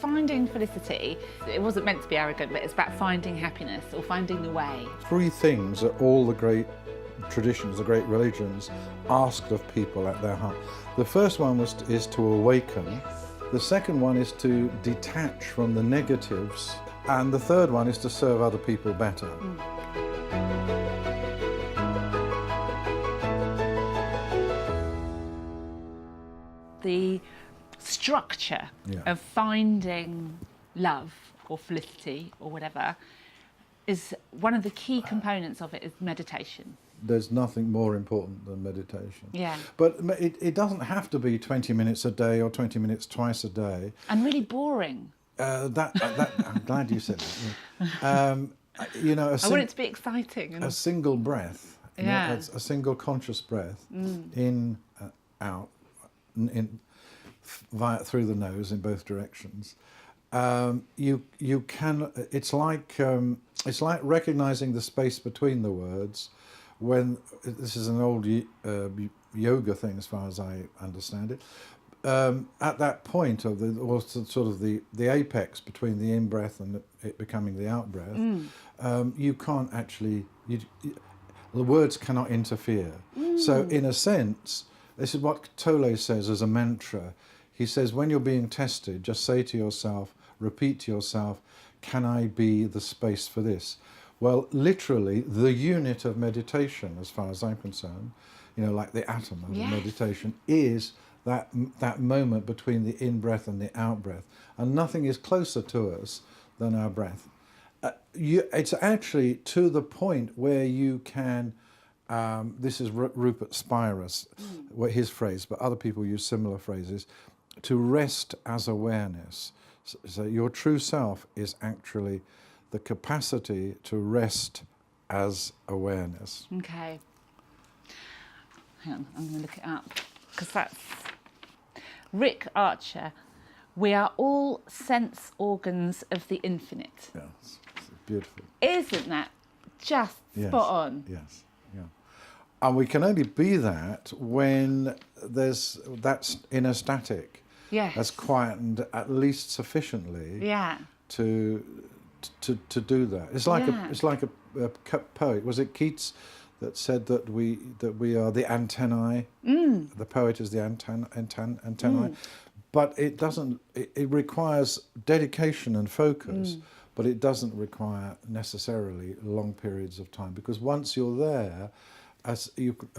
Finding felicity, it wasn't meant to be arrogant, but it's about finding happiness or finding the way. Three things that all the great traditions, the great religions, asked of people at their heart. The first one is to awaken. Yes. The second one is to detach from the negatives. And the third one is to serve other people better. The structure of finding love or felicity or whatever is one of the key components of it is meditation. There's nothing more important than meditation. Yeah. But it doesn't have to be 20 minutes a day or 20 minutes twice a day. And really boring. I'm glad you said that. You know, I want it to be exciting. And... a single breath, you know, Yeah. a single conscious breath, in, out, through the nose in both directions. You can. It's like recognizing the space between the words. When this is an old yoga thing, as far as I understand it, at that point of the apex between the in breath and it becoming the out breath, you can't actually. The words cannot interfere. So, in a sense, this is what Tolle says as a mantra. He says, when you're being tested, just say to yourself, repeat to yourself, "Can I be the space for this?" Well, literally, the unit of meditation, as far as I'm concerned, you know, like the atom of meditation, is that moment between the in-breath and the out-breath. And nothing is closer to us than our breath. It's actually to the point where you can, this is Rupert Spira's, his phrase, but other people use similar phrases, to rest as awareness. So your true self is actually the capacity to rest as awareness. Okay. Hang on, I'm going to look it up, because that's Rick Archer. We are all sense organs of the infinite. Yeah, it's beautiful. Isn't that just spot on? Yes, yeah. And we can only be that when that's inner static. Yes. That's quietened at least sufficiently. Yeah. To do that. It's like a poet. Was it Keats that said that we are the antennae? The poet is the antennae. But it doesn't. It requires dedication and focus, but it doesn't require necessarily long periods of time, because once you're there, a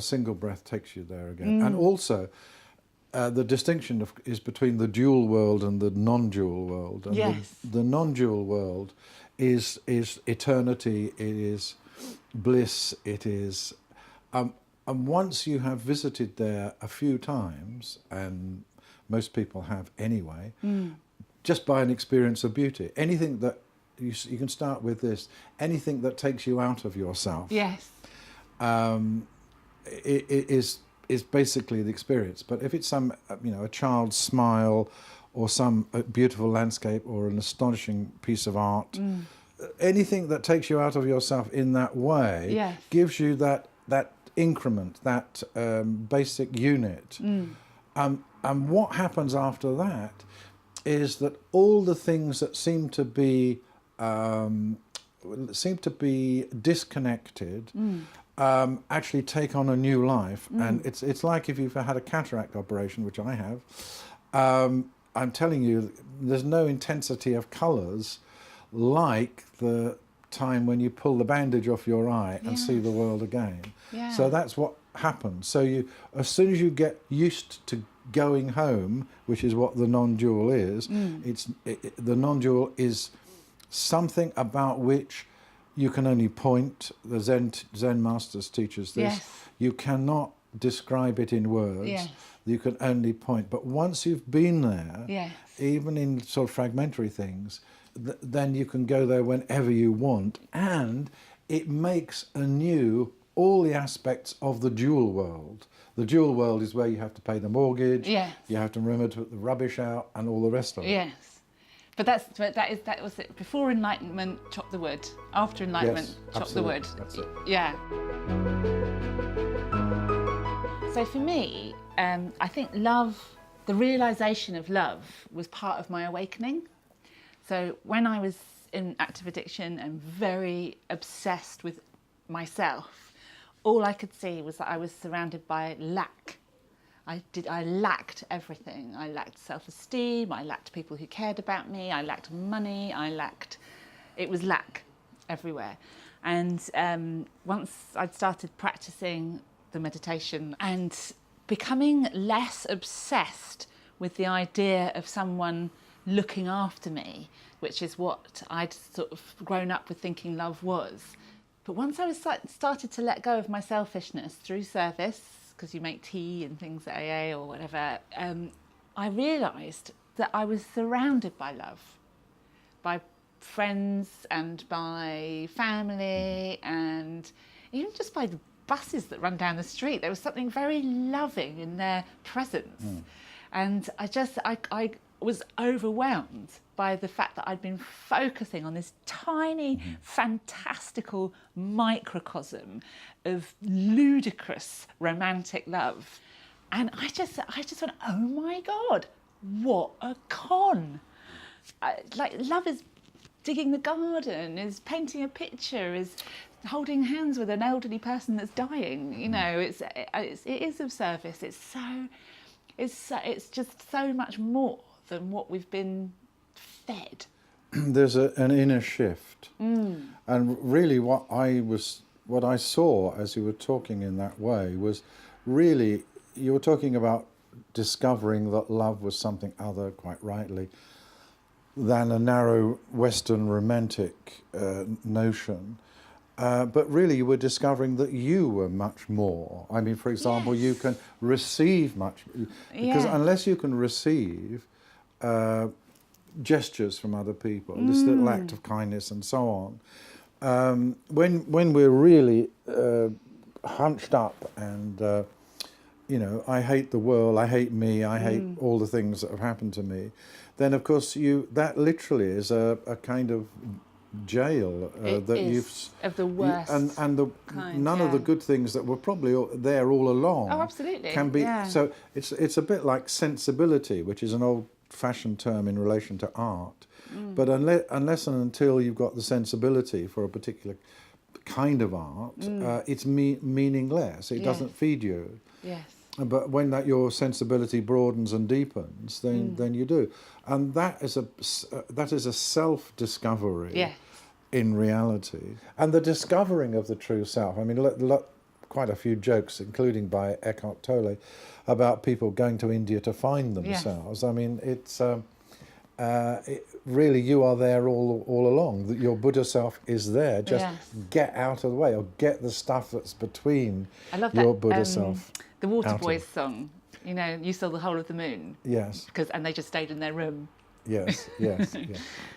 single breath takes you there again. And also, the distinction is between the dual world and the non-dual world. And the non-dual world is eternity, it is bliss, it is... and once you have visited there a few times, and most people have anyway, just by an experience of beauty, anything that... You can start with this, anything that takes you out of yourself... Yes. It is basically the experience. But if it's a child's smile, or some beautiful landscape, or an astonishing piece of art, anything that takes you out of yourself in that way gives you that increment, that basic unit. And what happens after that is that all the things that seem to be disconnected actually take on a new life. And it's like if you've had a cataract operation, which I have, I'm telling you, there's no intensity of colours like the time when you pull the bandage off your eye and see the world again. Yeah. So that's what happens. So as soon as you get used to going home, which is what the non-dual is, the non-dual is something about which you can only point. The Zen masters teach us this. Yes. You cannot describe it in words. Yes. You can only point. But once you've been there, Yes. even in sort of fragmentary things, then you can go there whenever you want, and it makes anew all the aspects of the dual world. The dual world is where you have to pay the mortgage, you have to remember to put the rubbish out, and all the rest of it. Yes. But that was it. Before enlightenment, chop the wood. After enlightenment, chop absolutely. the wood. That's it. Yeah. So for me, I think love, the realisation of love, was part of my awakening. So when I was in active addiction and very obsessed with myself, all I could see was that I was surrounded by lack. I lacked everything. I lacked self-esteem, I lacked people who cared about me, I lacked money, it was lack everywhere. And once I'd started practicing the meditation and becoming less obsessed with the idea of someone looking after me, which is what I'd sort of grown up with thinking love was. But once I started to let go of my selfishness through service, because you make tea and things at AA or whatever, I realised that I was surrounded by love, by friends and by family, and even just by the buses that run down the street. There was something very loving in their presence. And I was overwhelmed by the fact that I'd been focusing on this tiny, fantastical microcosm of ludicrous romantic love. And I just went, oh my God, what a con. Like, love is digging the garden, is painting a picture, is holding hands with an elderly person that's dying. You know, it is of service. It's just so much more than what we've been fed. There's an inner shift, and really what I saw as you were talking in that way was really you were talking about discovering that love was something other, quite rightly, than a narrow Western romantic notion. But really you were discovering that you were much more. I mean, for example, you can receive much, because unless you can receive gestures from other people, this little act of kindness and so on, when we're really hunched up and, you know, I hate the world, I hate me, I hate all the things that have happened to me, then of course that literally is a kind of jail that you've of the worst and the kind, none of the good things that were probably there all along. Oh, absolutely. Can be so. It's a bit like sensibility, which is an old-fashioned term in relation to art. But unless and until you've got the sensibility for a particular kind of art, it's meaningless. It doesn't feed you. Yes. But when your sensibility broadens and deepens, then you do, and that is a self-discovery in reality, and the discovering of the true self. I mean, quite a few jokes, including by Eckhart Tolle, about people going to India to find themselves. I mean, it's really you are there all along. That your Buddha self is there. Just get out of the way, or get the stuff that's between your Buddha self. The Waterboys song, you know, you saw the whole of the moon. Yes. And they just stayed in their room. Yes.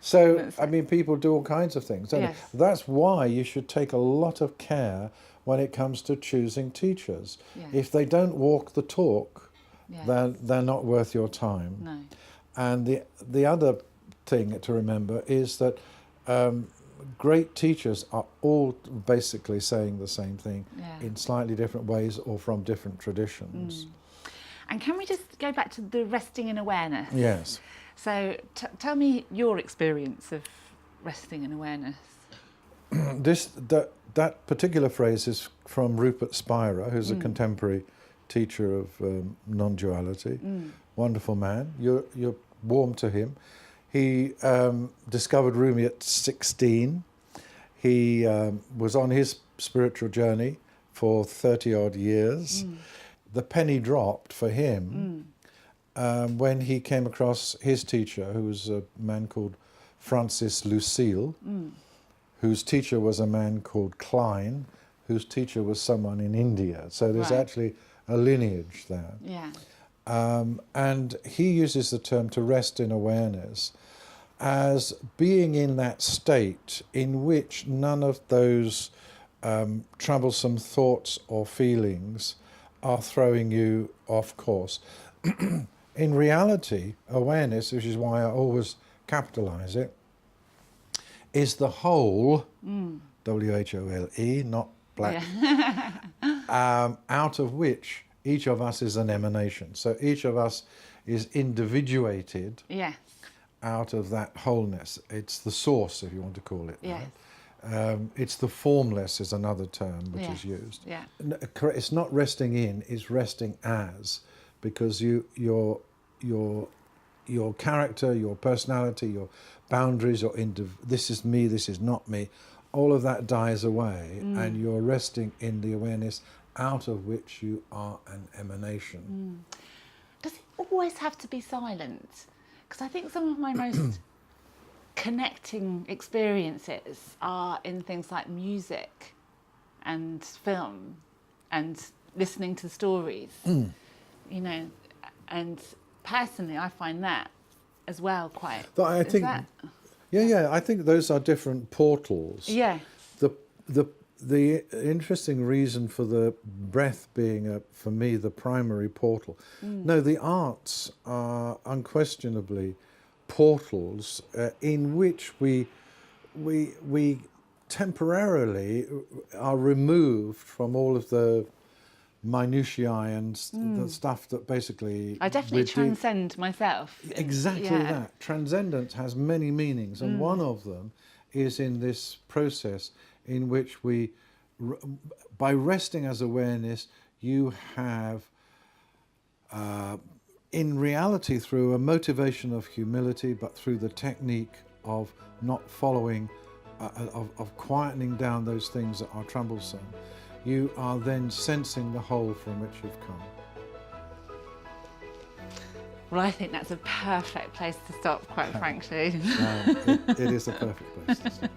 So, I mean, people do all kinds of things. Don't they? That's why you should take a lot of care when it comes to choosing teachers. If they don't walk the talk, they're not worth your time. No. And the other thing to remember is that great teachers are all basically saying the same thing in slightly different ways or from different traditions. And can we just go back to the resting in awareness? Yes. So tell me your experience of resting in awareness. That particular phrase is from Rupert Spira, who's a contemporary teacher of non-duality. Wonderful man. You're warm to him. He discovered Rumi at 16. He was on his spiritual journey for 30-odd years. The penny dropped for him when he came across his teacher, who was a man called Francis Lucille, whose teacher was a man called Klein, whose teacher was someone in India. So there's actually a lineage there. Yeah. And he uses the term to rest in awareness as being in that state in which none of those troublesome thoughts or feelings are throwing you off course. In reality, awareness, which is why I always capitalize it, is the whole, W-H-O-L-E, not black, out of which each of us is an emanation. So each of us is individuated. Yes. out of that wholeness. It's the source, if you want to call it. Yes. It's the formless is another term which is used. Yeah. It's not resting in, it's resting as, because your character, your personality, your boundaries, this is me, this is not me, all of that dies away, and you're resting in the awareness out of which you are an emanation. Does it always have to be silent? Because I think some of my most connecting experiences are in things like music and film and listening to stories, you know, and personally I find that as well quite... I think those are different portals. Yes. The interesting reason for the breath being, for me, the primary portal. No, the arts are unquestionably portals in which we temporarily are removed from all of the minutiae and the stuff that basically... I definitely transcend myself. Exactly that. Transcendence has many meanings, and one of them is in this process in which we, by resting as awareness, you have, in reality, through a motivation of humility, but through the technique of not following, of quietening down those things that are troublesome, you are then sensing the whole from which you've come. Well, I think that's a perfect place to stop, quite frankly. It is a perfect place to stop.